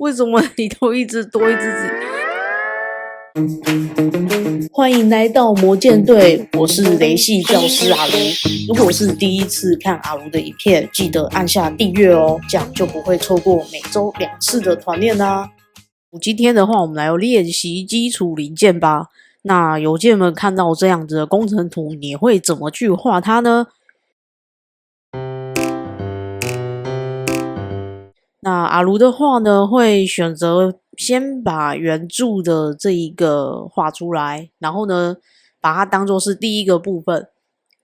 为什么你都一直多一只子？欢迎来到魔剑队，我是雷系教师阿卢。如果是第一次看阿卢的影片，记得按下订阅哦，这样就不会错过每周2次的团练啦。今天的话，我们来练习基础零件吧。那邮件们看到这样子的工程图，你会怎么去画它呢？那阿卢的话呢，会选择先把圆柱的这一个画出来，然后呢，把它当做是第一个部分，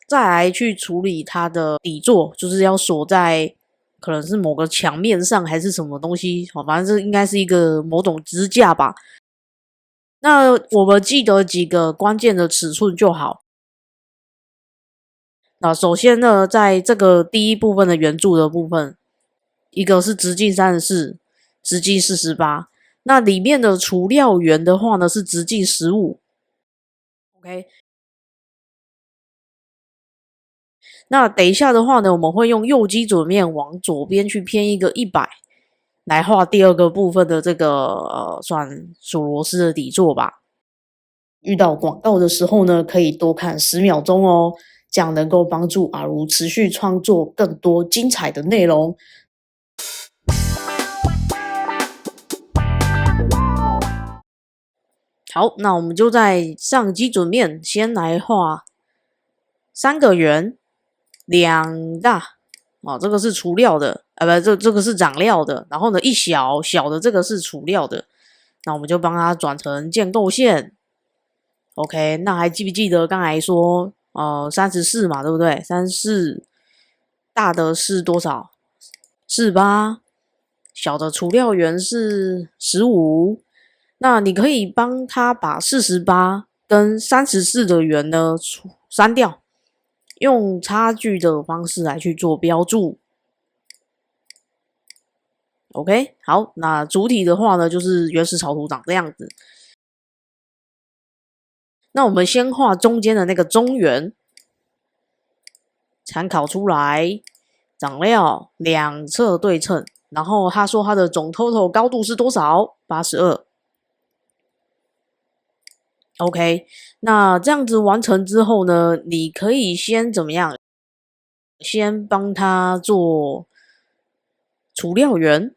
再来去处理它的底座，就是要锁在可能是某个墙面上还是什么东西，反正这应该是一个某种支架吧。那我们记得几个关键的尺寸就好。那首先呢，在这个第一部分的圆柱的部分，一个是直径34，直径48。那里面的除料圆的话呢，是直径15。OK。那等一下的话呢，我们会用右基准面往左边去偏一个100，来画第二个部分的这个算锁螺丝的底座吧。遇到广告的时候呢，可以多看10秒钟哦，这样能够帮助阿卢持续创作更多精彩的内容。好，那我们就在上基准面先来画3个圆，2大哦，这个是除料的，这个是长料的，然后呢，一小小的这个是除料的，那我们就帮它转成建构线。OK， 那还记不记得刚才说34嘛，对不对？34大的是多少？48，小的除料圆是15。那你可以帮他把48跟34的圆呢删掉，用差距的方式来去做标注。OK， 好，那主体的话呢，就是原始草图长这样子。那我们先画中间的那个中圆，参考出来，长料两侧对称，然后他说他的总 total 高度是多少？82。OK， 那这样子完成之后呢，你可以先怎么样？先帮他做除料圆。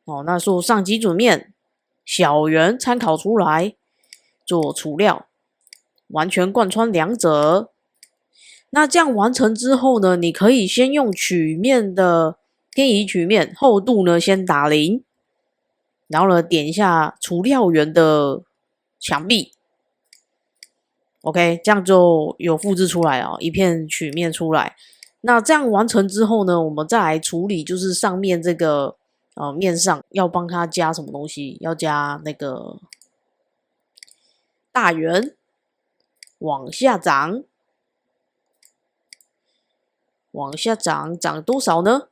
哦，那说上基准面小圆参考出来做除料，完全贯穿两者。那这样完成之后呢，你可以先用曲面的偏移曲面厚度呢先打0，然后呢点一下除料圆的墙壁。OK， 这样就有复制出来一片曲面出来。那这样完成之后呢，我们再来处理，就是上面这个面上要帮它加什么东西，要加那个大圆往下长，往下长，长多少呢？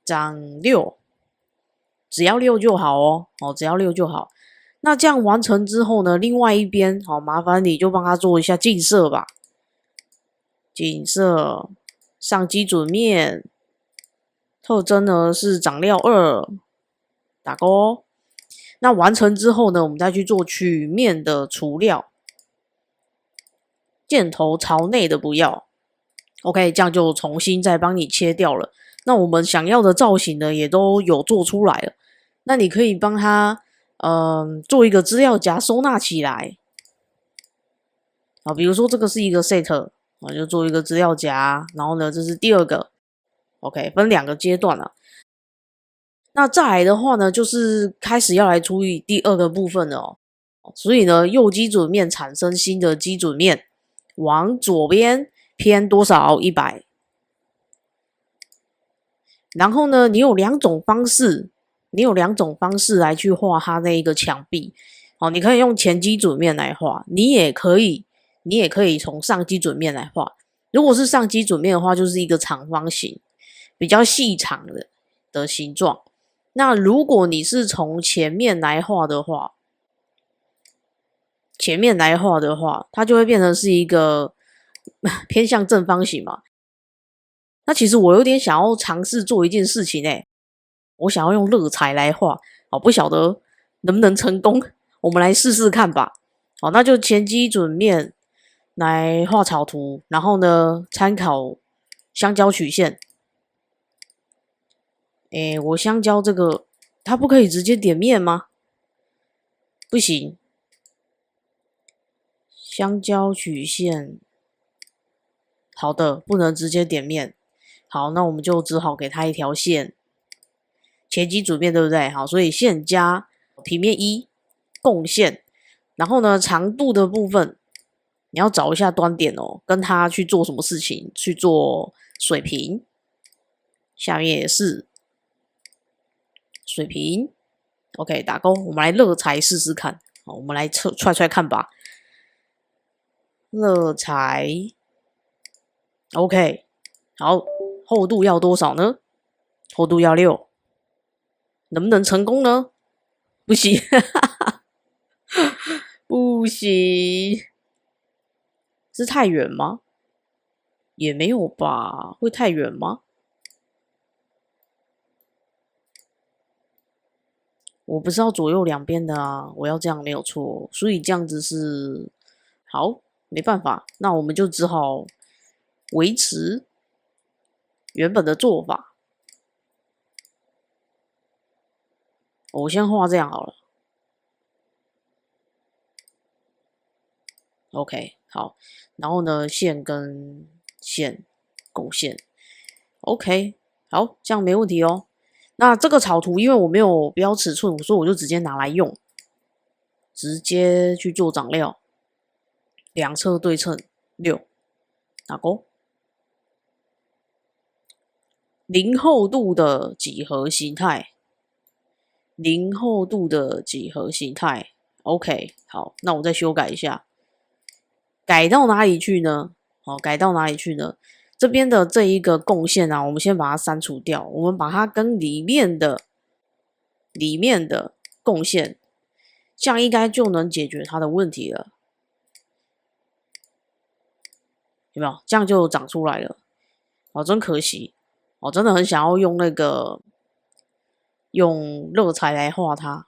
长6，只要6就好哦，只要6就好。那这样完成之后呢，另外一边麻烦你就帮他做一下近色吧。近色上基准面，特征呢是长料2，打勾。那完成之后呢，我们再去做曲面的除料，箭头朝内的不要。OK， 这样就重新再帮你切掉了。那我们想要的造型呢，也都有做出来了。那你可以帮他做一个资料夹收纳起来。比如说这个是一个 set， 就做一个资料夹，然后呢，这是第二个。OK， 分2个阶段了。那再来的话呢，就是开始要来处理第2个部分了哦。所以呢，右基准面产生新的基准面，往左边偏多少？100。然后呢，你有2种方式，来去画它那一个墙壁。你可以用前基准面来画，你也可以从上基准面来画。如果是上基准面的话，就是一个长方形，比较细长的形状。那如果你是从前面来画的话，它就会变成是一个偏向正方形嘛。那其实我有点想要尝试做一件事情我想要用乐材来画，好，不晓得能不能成功，我们来试试看吧。好，那就前基准面来画草图，然后呢，参考香蕉曲线。我香蕉这个，它不可以直接点面吗？不行，香蕉曲线，好的，不能直接点面。好，那我们就只好给它一条线，前基准面对不对？好，所以线加平面一共线，然后呢，长度的部分你要找一下端点哦，跟它去做什么事情，去做水平。下面也是水平 ，OK， 打勾。我们来乐材试试看，好，我们来踹看吧。乐材 ，OK， 好，厚度要多少呢？厚度要6，能不能成功呢？不行，不行，是太远吗？也没有吧，会太远吗？我不是要左右两边的啊，我要这样没有错，所以这样子是好，没办法，那我们就只好维持原本的做法。我先画这样好了 ，OK， 好，然后呢，线跟线共线 ，OK， 好，这样没问题哦。那这个草图因为我没有标尺寸，所以我就直接拿来用，直接去做长料，两侧对称6，打勾。零厚度的几何形态，零厚度的几何形态 ，OK， 好，那我再修改一下，改到哪里去呢？好，改到哪里去呢？这边的这一个共线啊，我们先把它删除掉，我们把它跟里面的共线，这样应该就能解决它的问题了，有没有？这样就长出来了，哦，真可惜，我真的很想要用那个用热材来画它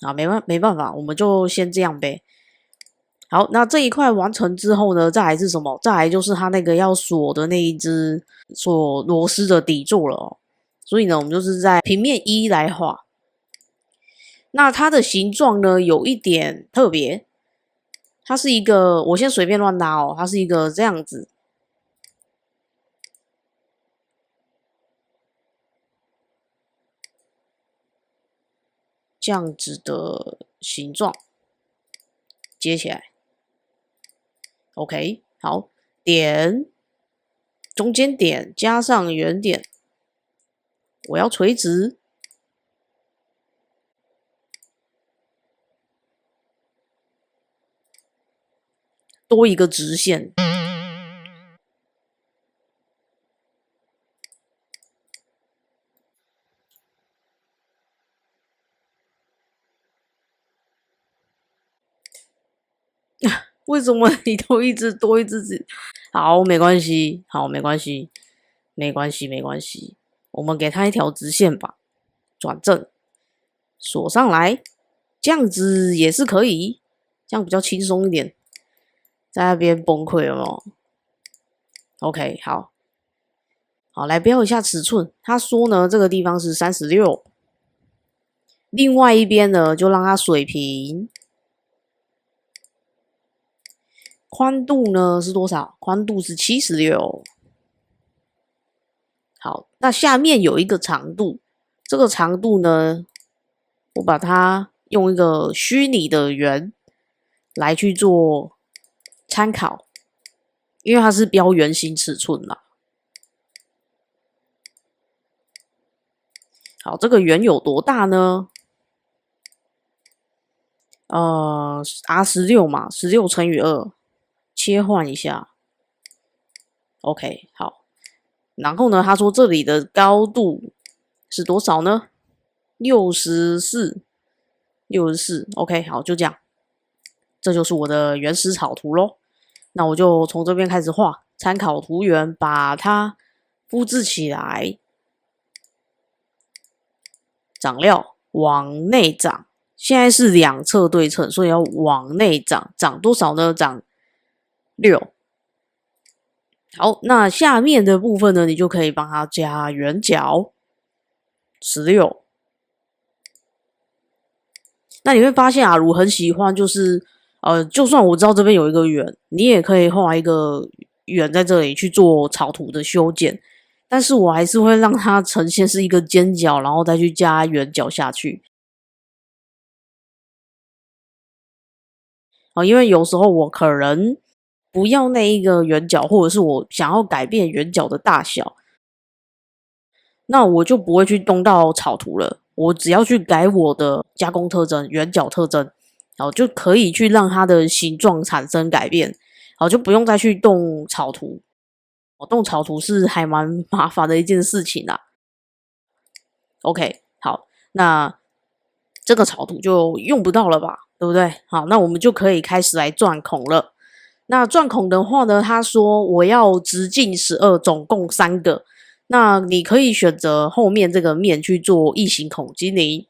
啊，没办法，我们就先这样呗。好，那这一块完成之后呢，再来是什么？再来就是它那个要锁的那一只锁螺丝的底座了哦。所以呢，我们就是在平面一来画。那它的形状呢，有一点特别，它是一个，我先随便乱拉哦，它是一个这样子，这样子的形状，接起来。OK， 好，点中间点加上圆点，我要垂直，多一个直线。为什么你都一直多一只？好，没关系，好，没关系，没关系，没关系。我们给它一条直线吧，转正，锁上来，这样子也是可以，这样比较轻松一点。在那边崩溃了吗 ？OK， 好，好，来标一下尺寸。他说呢，这个地方是36，另外一边呢就让它水平。宽度呢是多少？宽度是76。好，那下面有一个长度，这个长度呢，我把它用一个虚拟的圆来去做参考，因为它是标圆形尺寸啦。好，这个圆有多大呢？R16嘛，16乘以2，切换一下。OK， 好。然后呢，他说这里的高度是多少呢？64。OK， 好，就这样。这就是我的原始草图咯。那我就从这边开始画，参考图源，把它复制起来。长料往内长，现在是两侧对称，所以要往内长，长多少呢？长6。好，那下面的部分呢，你就可以帮它加圆角16。那你会发现阿如很喜欢，就是就算我知道这边有一个圆，你也可以画一个圆在这里去做草图的修剪，但是我还是会让它呈现是一个尖角，然后再去加圆角下去。因为有时候我可能不要那一个圆角，或者是我想要改变圆角的大小，那我就不会去动到草图了。我只要去改我的加工特征、圆角特征，就可以去让它的形状产生改变，就不用再去动草图。动草图是还蛮麻烦的一件事情啦。OK， 好，那这个草图就用不到了吧，对不对？好，那我们就可以开始来钻孔了。那钻孔的话呢，他说我要直径12，总共3个。那你可以选择后面这个面去做异形孔精灵。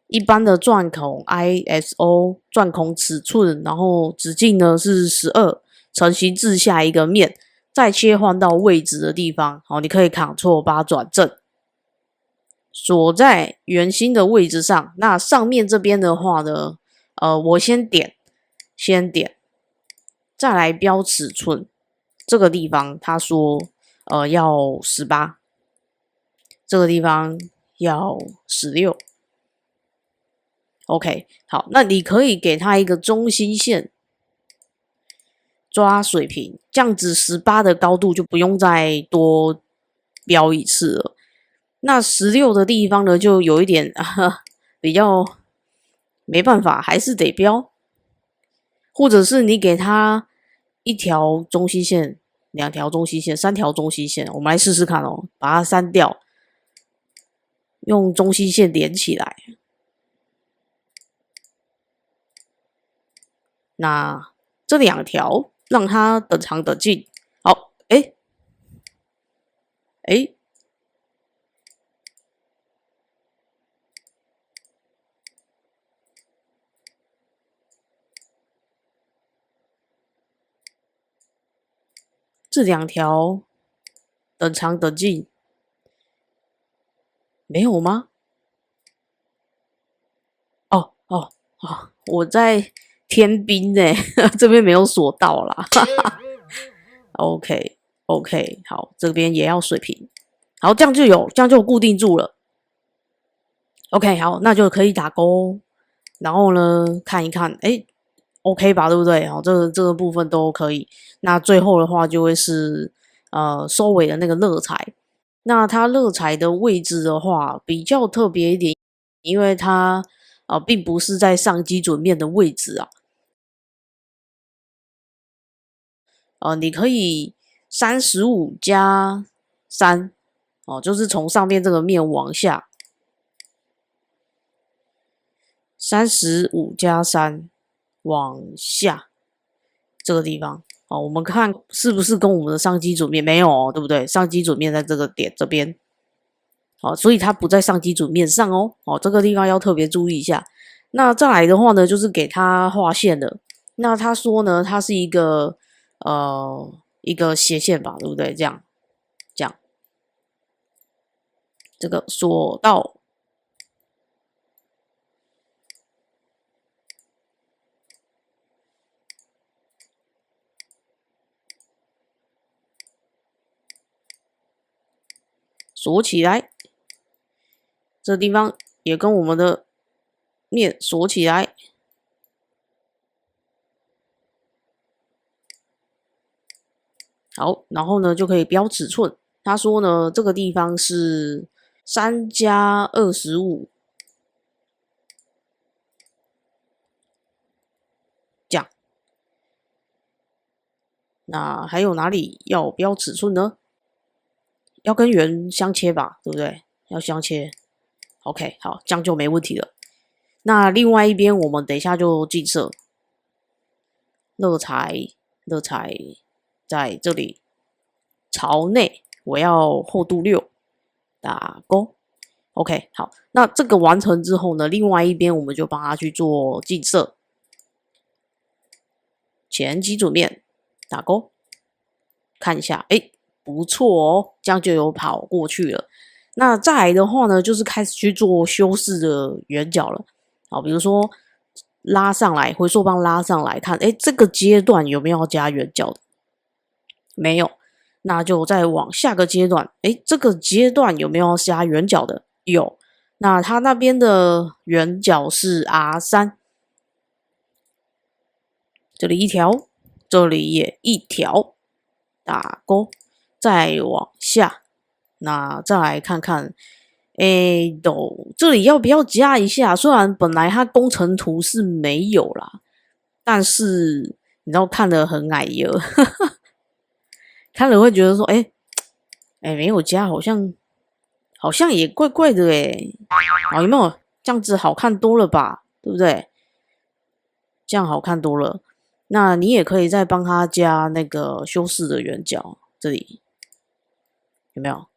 一般的钻孔 ISO 钻孔尺寸，然后直径呢是12，成型至下一个面，再切换到位置的地方。好，你可以 Ctrl8转正，锁在圆心的位置上。那上面这边的话呢，我先点，再来标尺寸。这个地方他说要18，这个地方要16。OK， 好，那你可以给它一个中心线，抓水平，这样子18的高度就不用再多标一次了。那16的地方呢，就有一点比较没办法，还是得标，或者是你给它1条中心线、2条中心线、3条中心线，我们来试试看哦，把它删掉，用中心线连起来。那这2条让它等长等近。好，这2条等长等近没有吗？我在天兵呢，这边没有锁到啦。OK， 好，这边也要水平。好，这样就固定住了。OK， 好，那就可以打勾。然后呢，看一看，OK 吧，对不对？好，这个部分都可以。那最后的话就会是收尾的那个乐材。那它乐材的位置的话比较特别一点，因为它并不是在上基准面的位置啊。你可以35加3就是从上面这个面往下，35加3往下这个地方。我们看是不是跟我们的上基准面没有对不对？上基准面在这个点这边。所以它不在上基准面上这个地方要特别注意一下。那再来的话呢，就是给它画线的。那他说呢，它是一个斜线吧，对不对？这样，这个锁到锁起来，这地方也跟我们的面锁起来。好，然后呢就可以标尺寸。他说呢，这个地方是3加25，这样。那还有哪里要标尺寸呢？要跟圆相切吧，对不对？要相切。OK， 好，这样就没问题了。那另外一边我们等一下就进色。乐材在这里朝内，我要厚度6，打勾。OK， 好，那这个完成之后呢，另外一边我们就帮它去做近色，前基准面打勾，看一下，哎，不错哦，这样就有跑过去了。那再来的话呢，就是开始去做修饰的圆角了。好，比如说拉上来，回溯棒拉上来看，哎，这个阶段有没有要加圆角的？没有，那就再往下个阶段，哎，这个阶段有没有要加圆角的？有，那它那边的圆角是 R3， 这里一条，这里也一条，打勾，再往下，那再来看看，诶，这里要不要加一下？虽然本来它工程图是没有啦，但是你知道看得很矮油，看了会觉得说，诶，没有加，好像也怪怪的诶。好，有没有这样子好看多了吧？对不对？这样好看多了。那你也可以再帮他加那个修饰的圆角，这里有没有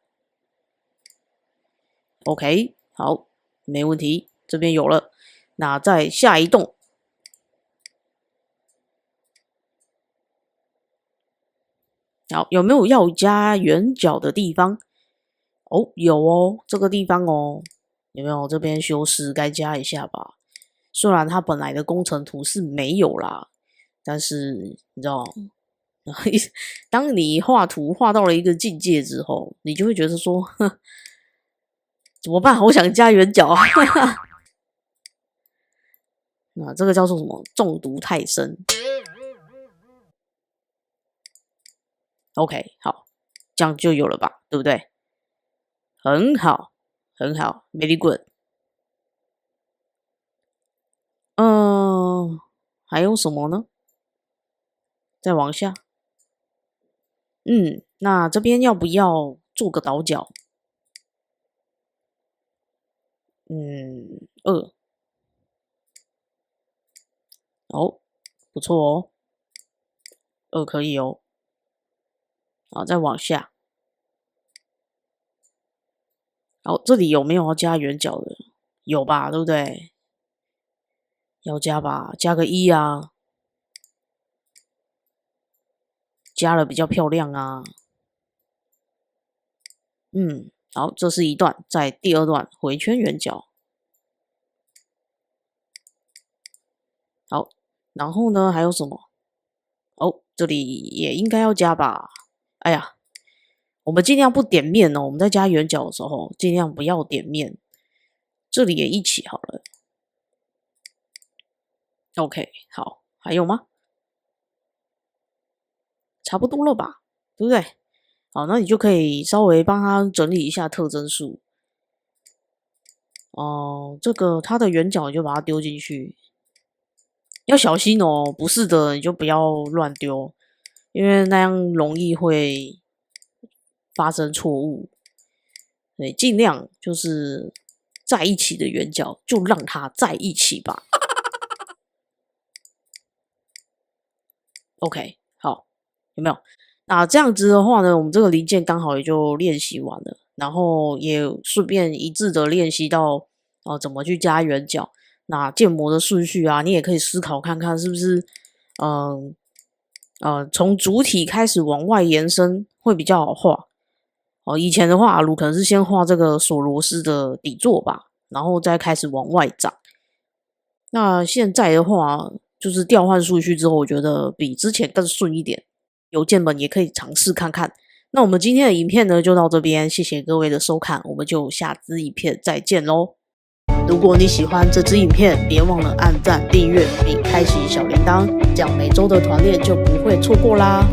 ？OK， 好，没问题，这边有了。那再下一栋，好，有没有要加圆角的地方？哦，有哦，这个地方哦，有没有这边修饰该加一下吧？虽然它本来的工程图是没有啦，但是你知道，当你画图画到了一个境界之后，你就会觉得说，哼，怎么办？好想加圆角啊！那这个叫做什么？中毒太深。OK， 好，这样就有了吧，对不对？很好，很好 ，very good。还有什么呢？再往下。那这边要不要做个倒角？2，哦，不错哦，2可以哦。好，再往下。好，这里有没有要加圆角的？有吧，对不对？要加吧，加个1啊，加了比较漂亮啊。好，这是一段，在第二段回圈圆角。好，然后呢，还有什么？哦，这里也应该要加吧？哎呀，我们尽量不点面哦。我们在加圆角的时候，尽量不要点面。这里也一起好了。OK， 好，还有吗？差不多了吧，对不对？好，那你就可以稍微帮他整理一下特征数。这个它的圆角你就把它丢进去，要小心哦。不是的，你就不要乱丢，因为那样容易会发生错误。对，尽量就是在一起的圆角，就让它在一起吧。OK， 好，有没有？那这样子的话呢，我们这个零件刚好也就练习完了，然后也顺便一致的练习到怎么去加圆角。那建模的顺序啊，你也可以思考看看是不是从主体开始往外延伸会比较好画。以前的话，阿鲁可能是先画这个锁螺丝的底座吧，然后再开始往外长。那现在的话，就是调换顺序之后，我觉得比之前更顺一点。邮件们也可以尝试看看。那我们今天的影片呢，就到这边，谢谢各位的收看，我们就下支影片再见喽。如果你喜欢这支影片，别忘了按赞、订阅并开启小铃铛，这样每周的团练就不会错过啦。